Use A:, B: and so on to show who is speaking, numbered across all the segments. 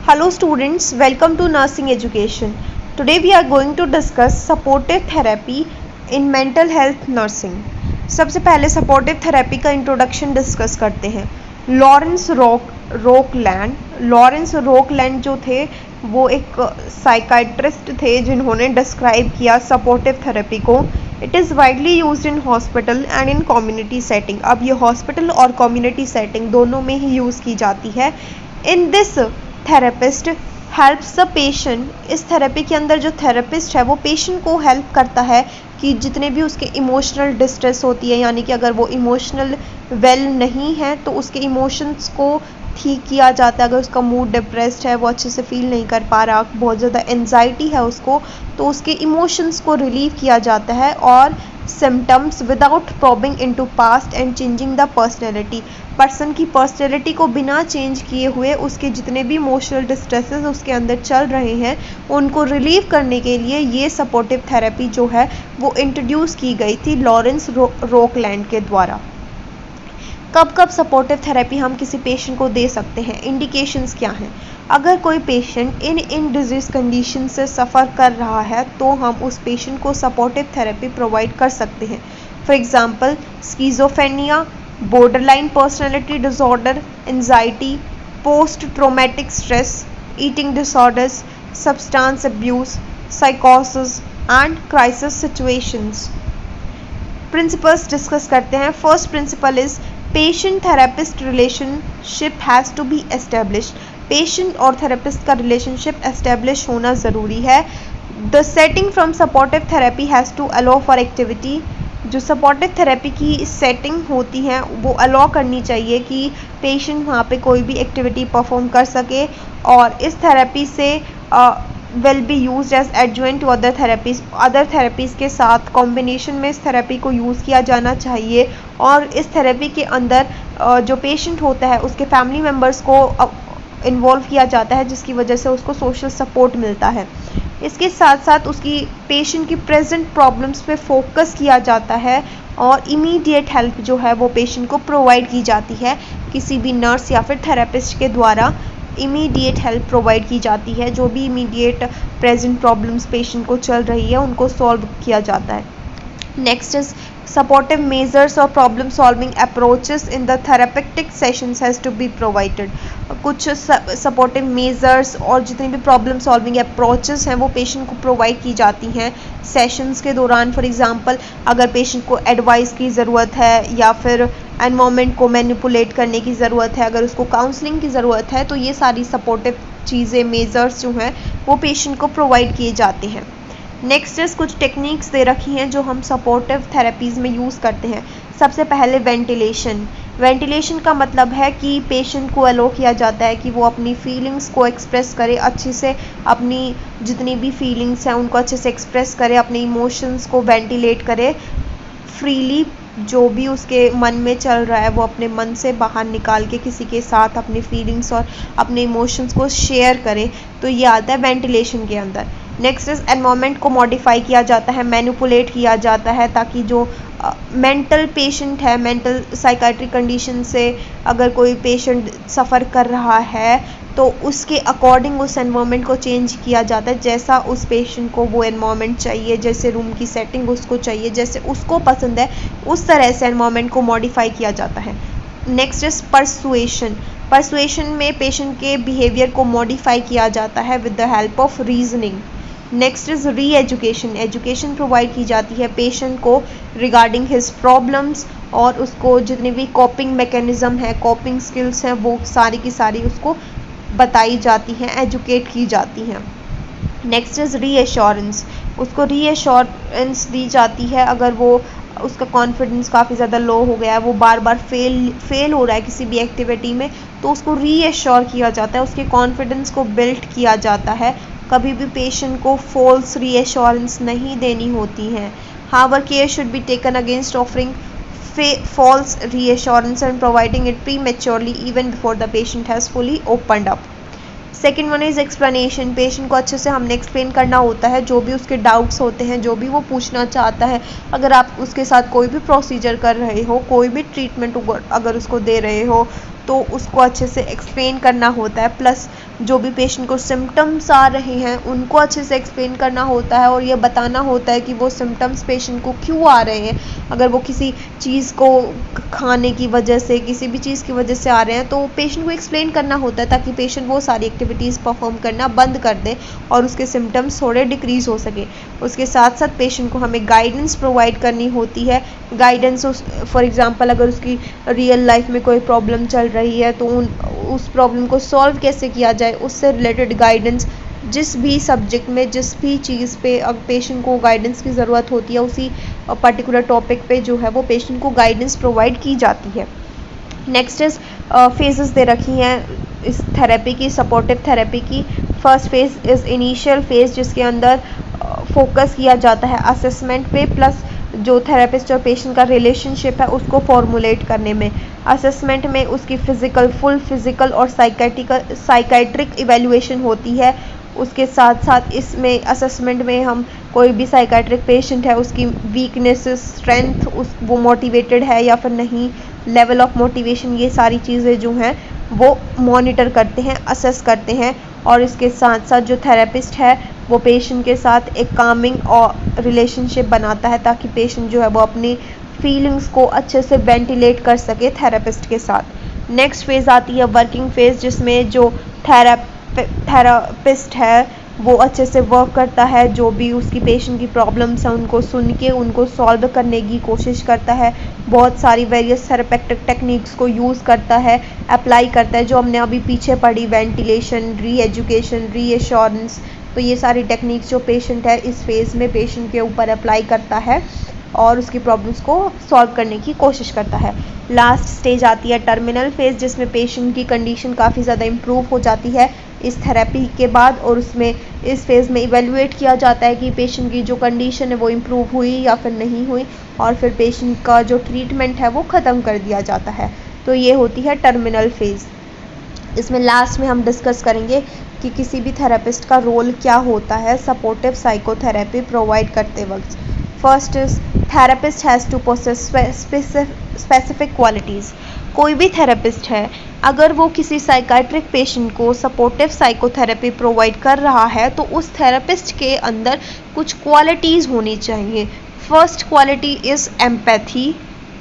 A: Hello students, welcome to Nursing Education. Today we are going to discuss supportive therapy in mental health nursing. सबसे पहले supportive therapy का introduction discuss करते हैं. Lawrence रोकलैंड जो थे वो एक साइकाइट्रिस्ट थे जिन्होंने डिस्क्राइब किया सपोर्टिव थेरेपी को. It is widely used in hospital and in community setting. अब ये हॉस्पिटल और कम्युनिटी सेटिंग दोनों में ही यूज़ की जाती है. In this therapist helps the patient. इस थेरेपी के अंदर जो थेरेपिस्ट है वो पेशेंट को हेल्प करता है कि जितने भी उसके इमोशनल डिस्ट्रेस होती है, यानी कि अगर वो इमोशनल वेल नहीं है तो उसके इमोशंस को ठीक किया जाता है. अगर उसका मूड डिप्रेस्ड है, वो अच्छे से फील नहीं कर पा रहा, बहुत ज़्यादा एनजाइटी है उसको, तो उसके इमोशंस को रिलीव किया जाता है और symptoms without probing into past and changing the personality. Person की पर्सनैलिटी को बिना चेंज किए हुए उसके जितने भी इमोशनल डिस्ट्रेसेस उसके अंदर चल रहे हैं उनको रिलीव करने के लिए ये सपोर्टिव थेरेपी जो है वो इंट्रोड्यूस की गई थी लॉरेंस रोकलैंड के द्वारा. कब कब सपोर्टिव थेरेपी हम किसी पेशेंट को दे सकते हैं? इंडिकेशंस क्या हैं? अगर कोई पेशेंट इन डिजीज़ कंडीशन से सफ़र कर रहा है तो हम उस पेशेंट को सपोर्टिव थेरेपी प्रोवाइड कर सकते हैं. For example schizophrenia, borderline personality disorder, anxiety, post-traumatic stress, eating disorders, substance abuse, psychosis and crisis situations. Principles discuss करते हैं. First principle is patient therapist relationship has to be established. Patient और therapist का relationship establish होना ज़रूरी है. The setting from supportive therapy has to allow for activity. जो supportive therapy की setting होती है वो अलाउ करनी चाहिए कि पेशेंट वहाँ पे कोई भी एक्टिविटी परफॉर्म कर सके, और इस थेरेपी से will be used as adjuvant to other therapies के साथ कॉम्बिनेशन में इस थेरेपी को यूज़ किया जाना चाहिए. और इस थेरेपी के अंदर जो पेशेंट होता है उसके फैमिली मेम्बर्स को इन्वॉल्व किया जाता है, जिसकी वजह से उसको सोशल सपोर्ट मिलता है. इसके साथ साथ उसकी पेशेंट की प्रेजेंट प्रॉब्लम्स पे फोकस किया जाता है और इमीडिएट हेल्प जो है वो पेशेंट को प्रोवाइड की जाती है. किसी भी नर्स या फिर थेरेपिस्ट के द्वारा इमीडिएट हेल्प प्रोवाइड की जाती है. जो भी इमीडिएट प्रेजेंट प्रॉब्लम्स पेशेंट को चल रही है उनको सॉल्व किया जाता है. Next is supportive measures or problem solving approaches in the therapeutic sessions has to be provided. कुछ supportive measures और जितनी भी problem solving approaches हैं वो पेशेंट को प्रोवाइड की जाती हैं सेशंस के दौरान. फॉर एग्जांपल अगर पेशेंट को एडवाइस की ज़रूरत है या फिर एनवायरनमेंट को मैनिपुलेट करने की ज़रूरत है, अगर उसको काउंसलिंग की ज़रूरत है, तो ये सारी सपोर्टिव चीज़ें मेजर्स जो हैं वो पेशेंट को प्रोवाइड किए जाते हैं. नेक्स्ट इज कुछ टेक्निक्स दे रखी हैं जो हम सपोर्टिव थेरेपीज़ में यूज़ करते हैं. सबसे पहले वेंटिलेशन का मतलब है कि पेशेंट को अलो किया जाता है कि वो अपनी फीलिंग्स को एक्सप्रेस करे अच्छे से, अपनी जितनी भी फीलिंग्स हैं उनको अच्छे से एक्सप्रेस करे, अपने इमोशंस को वेंटिलेट करे फ्रीली. जो भी उसके मन में चल रहा है वो अपने मन से बाहर निकाल के किसी के साथ अपनी फीलिंग्स और अपने इमोशंस को शेयर करे, तो ये आता है वेंटिलेशन के अंदर. नेक्स्ट इज एनवायरनमेंट को मॉडिफाई किया जाता है, मैनिपुलेट किया जाता है, ताकि जो मेंटल पेशेंट है, मेंटल साइकाट्रिक कंडीशन से अगर कोई पेशेंट सफ़र कर रहा है तो उसके अकॉर्डिंग उस एनवायरनमेंट को चेंज किया जाता है, जैसा उस पेशेंट को वो एनवायरनमेंट चाहिए, जैसे रूम की सेटिंग उसको चाहिए, जैसे उसको पसंद है उस तरह से एनवायरनमेंट को मॉडिफाई किया जाता है. नेक्स्ट इज परसुएशन में पेशेंट के बिहेवियर को मॉडिफाई किया जाता है with the help of reasoning. Next is education provide की जाती है पेशेंट को रिगार्डिंग हिज प्रॉब्लम्स, और उसको जितनी भी कॉपिंग मैकेनिज्म है, कॉपिंग स्किल्स हैं, वो सारी की सारी उसको बताई जाती हैं, एजुकेट की जाती हैं. नेक्स्ट इज उसको रीएश्योरेंस दी जाती है अगर वो उसका कॉन्फिडेंस काफ़ी ज़्यादा लो हो गया है, वो बार बार फेल हो रहा है किसी भी एक्टिविटी में, तो उसको रीएश्योर किया जाता है, उसके कॉन्फिडेंस को बिल्ड किया जाता है. कभी भी पेशेंट को फॉल्स रीएश्योरेंस नहीं देनी होती है. However care should be taken against offering false reassurance and providing it prematurely even before the patient has fully opened up. Second one is explanation. Patient को अच्छे से हमने एक्सप्लेन करना होता है जो भी उसके डाउट्स होते हैं, जो भी वो पूछना चाहता है. अगर आप उसके साथ कोई भी प्रोसीजर कर रहे हो, कोई भी ट्रीटमेंट अगर उसको दे रहे हो, तो उसको अच्छे से एक्सप्लेन करना होता है, प्लस जो भी पेशेंट को सिम्टम्स आ रहे हैं उनको अच्छे से एक्सप्लेन करना होता है और ये बताना होता है कि वो सिम्टम्स पेशेंट को क्यों आ रहे हैं। अगर वो किसी चीज़ को खाने की वजह से, किसी भी चीज़ की वजह से आ रहे हैं तो पेशेंट को एक्सप्लेन करना होता है ताकि पेशेंट वो सारी एक्टिविटीज़ परफॉर्म करना बंद कर दे और उसके सिम्टम्स थोड़े डिक्रीज़ हो सके। उसके साथ साथ पेशेंट को हमें गाइडेंस प्रोवाइड करनी होती है। गाइडेंस फॉर एग्जांपल अगर उसकी रियल लाइफ में कोई प्रॉब्लम चल रही है तो उस प्रॉब्लम को सॉल्व कैसे किया जाए उससे रिलेटेड गाइडेंस, जिस भी सब्जेक्ट में जिस भी चीज़ पे अब पेशेंट को गाइडेंस की ज़रूरत होती है उसी पर्टिकुलर टॉपिक पे जो है वो पेशेंट को गाइडेंस प्रोवाइड की जाती है। नेक्स्ट इज फेजेस दे रखी हैं इस थेरेपी की, सपोर्टिव थेरेपी की। First phase is initial phase जिसके अंदर फोकस किया जाता है असेसमेंट पे, प्लस जो थेरेपिस्ट और पेशेंट का रिलेशनशिप है उसको फॉर्मुलेट करने में। असेसमेंट में उसकी फुल फिजिकल और साइकाइट्रिक इवैल्यूएशन होती है। उसके साथ साथ इसमें असेसमेंट में हम कोई भी साइकाइट्रिक पेशेंट है उसकी वीकनेसेस, स्ट्रेंथ, वो मोटिवेटेड है या फिर नहीं, लेवल ऑफ मोटिवेशन, ये सारी चीज़ें जो हैं वो मॉनिटर करते हैं, असेस करते हैं। और इसके साथ साथ जो थेरेपिस्ट है वो पेशेंट के साथ एक कामिंग और रिलेशनशिप बनाता है ताकि पेशेंट जो है वो अपनी फीलिंग्स को अच्छे से वेंटिलेट कर सके थेरेपिस्ट के साथ। नेक्स्ट फेज़ आती है वर्किंग फेज़ जिसमें जो थेरापिस्ट है वो अच्छे से वर्क करता है, जो भी उसकी पेशेंट की प्रॉब्लम्स हैं उनको सुन के उनको सॉल्व करने की कोशिश करता है। बहुत सारी वेरियस थेरेपेटिक टेक्निक्स को यूज़ करता है, अप्लाई करता है, जो हमने अभी पीछे पढ़ी, वेंटिलेशन, री एजुकेशन, री एश्योरेंस। तो ये सारी टेक्निक्स जो पेशेंट है इस फेज़ में पेशेंट के ऊपर अप्लाई करता है और उसकी प्रॉब्लम्स को सॉल्व करने की कोशिश करता है। लास्ट स्टेज आती है टर्मिनल फेज़ जिसमें पेशेंट की कंडीशन काफ़ी ज़्यादा इम्प्रूव हो जाती है इस थेरेपी के बाद, और उसमें इस फेज़ में इवेलुएट किया जाता है कि पेशेंट की जो कंडीशन है वो इम्प्रूव हुई या फिर नहीं हुई, और फिर पेशेंट का जो ट्रीटमेंट है वो ख़त्म कर दिया जाता है। तो ये होती है टर्मिनल फेज़। इसमें लास्ट में हम डिस्कस करेंगे कि किसी भी थेरेपिस्ट का रोल क्या होता है सपोर्टिव साइकोथेरेपी प्रोवाइड करते वक्त। First is therapist has to possess specific qualities. कोई भी थेरेपिस्ट है अगर वो किसी साइकाट्रिक पेशेंट को सपोर्टिव साइकोथेरेपी प्रोवाइड कर रहा है तो उस थेरेपिस्ट के अंदर कुछ क्वालिटीज़ होनी चाहिए। First quality is empathy,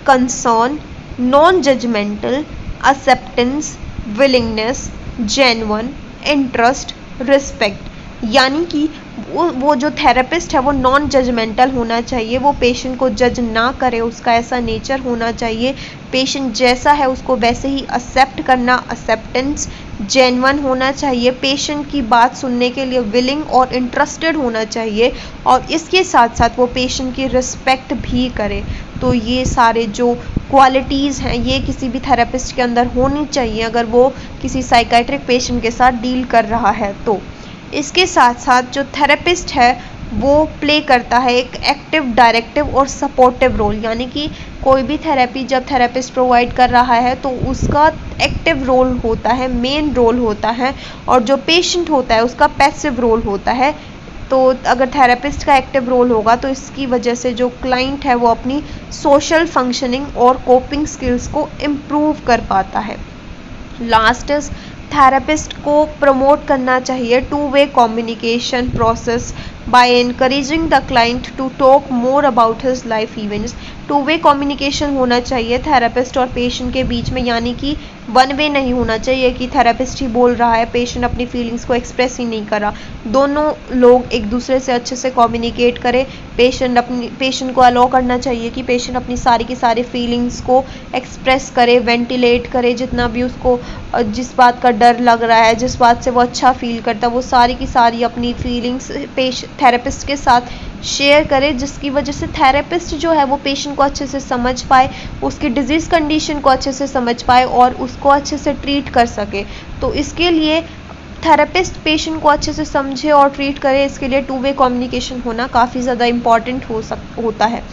A: concern, non judgmental, acceptance, willingness, genuine, interest, respect. यानी कि वो जो थेरेपिस्ट है वो नॉन जजमेंटल होना चाहिए, वो पेशेंट को जज ना करे, उसका ऐसा नेचर होना चाहिए, पेशेंट जैसा है उसको वैसे ही एक्सेप्ट करना, एक्सेप्टेंस, जेन्युइन होना चाहिए, पेशेंट की बात सुनने के लिए विलिंग और इंटरेस्टेड होना चाहिए, और इसके साथ साथ वो पेशेंट की रिस्पेक्ट भी करे। तो ये सारे जो क्वालिटीज़ हैं ये किसी भी थेरेपिस्ट के अंदर होनी चाहिए अगर वो किसी साइकाट्रिक पेशेंट के साथ डील कर रहा है। तो इसके साथ साथ जो थेरेपिस्ट है वो प्ले करता है एक एक्टिव, डायरेक्टिव और सपोर्टिव रोल। यानी कि कोई भी थेरेपी जब थेरेपिस्ट प्रोवाइड कर रहा है तो उसका एक्टिव रोल होता है, मेन रोल होता है, और जो पेशेंट होता है उसका पैसिव रोल होता है। तो अगर थेरेपिस्ट का एक्टिव रोल होगा तो इसकी वजह से जो क्लाइंट है वो अपनी सोशल फंक्शनिंग और कोपिंग स्किल्स को इम्प्रूव कर पाता है। लास्ट इज थेरेपिस्ट को प्रमोट करना चाहिए two way communication process by encouraging the client to talk more about his life events. Two way communication होना चाहिए थेरेपिस्ट और पेशेंट के बीच में, यानी कि वन वे नहीं होना चाहिए कि थेरेपिस्ट ही बोल रहा है, पेशेंट अपनी फीलिंग्स को एक्सप्रेस ही नहीं कर रहा। दोनों लोग एक दूसरे से अच्छे से कम्युनिकेट करें। पेशेंट को अलाउ करना चाहिए कि पेशेंट अपनी सारी की सारी फीलिंग्स को एक्सप्रेस करे, वेंटिलेट करे, जितना भी उसको जिस बात का डर लग रहा है, जिस बात से वो अच्छा फील करता है, वो सारी की सारी अपनी फीलिंग्स थेरेपिस्ट के साथ शेयर करे, जिसकी वजह से थेरेपिस्ट जो है वो पेशेंट को अच्छे से समझ पाए, उसकी डिजीज़ कंडीशन को अच्छे से समझ पाए और उसको अच्छे से ट्रीट कर सके। तो इसके लिए थेरेपिस्ट पेशेंट को अच्छे से समझे और ट्रीट करे, इसके लिए टू वे कम्युनिकेशन होना काफ़ी ज़्यादा इम्पॉर्टेंट होता है।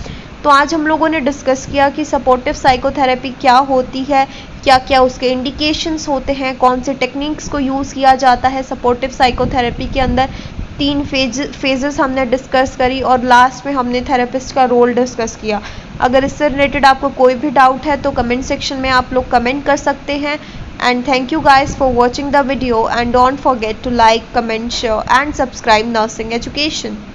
A: तो आज हम लोगों ने डिस्कस किया कि सपोर्टिव साइकोथेरेपी क्या होती है, क्या क्या उसके इंडिकेशंस होते हैं, कौन से टेक्निक्स को यूज़ किया जाता है सपोर्टिव साइकोथेरेपी के अंदर। 3 फेजेस हमने डिस्कस करी और लास्ट में हमने थेरेपिस्ट का रोल डिस्कस किया। अगर इससे रिलेटेड आपको कोई भी डाउट है तो कमेंट सेक्शन में आप लोग कमेंट कर सकते हैं। And thank you guys for watching the video, and don't forget to like, comment, share and subscribe Nursing Education.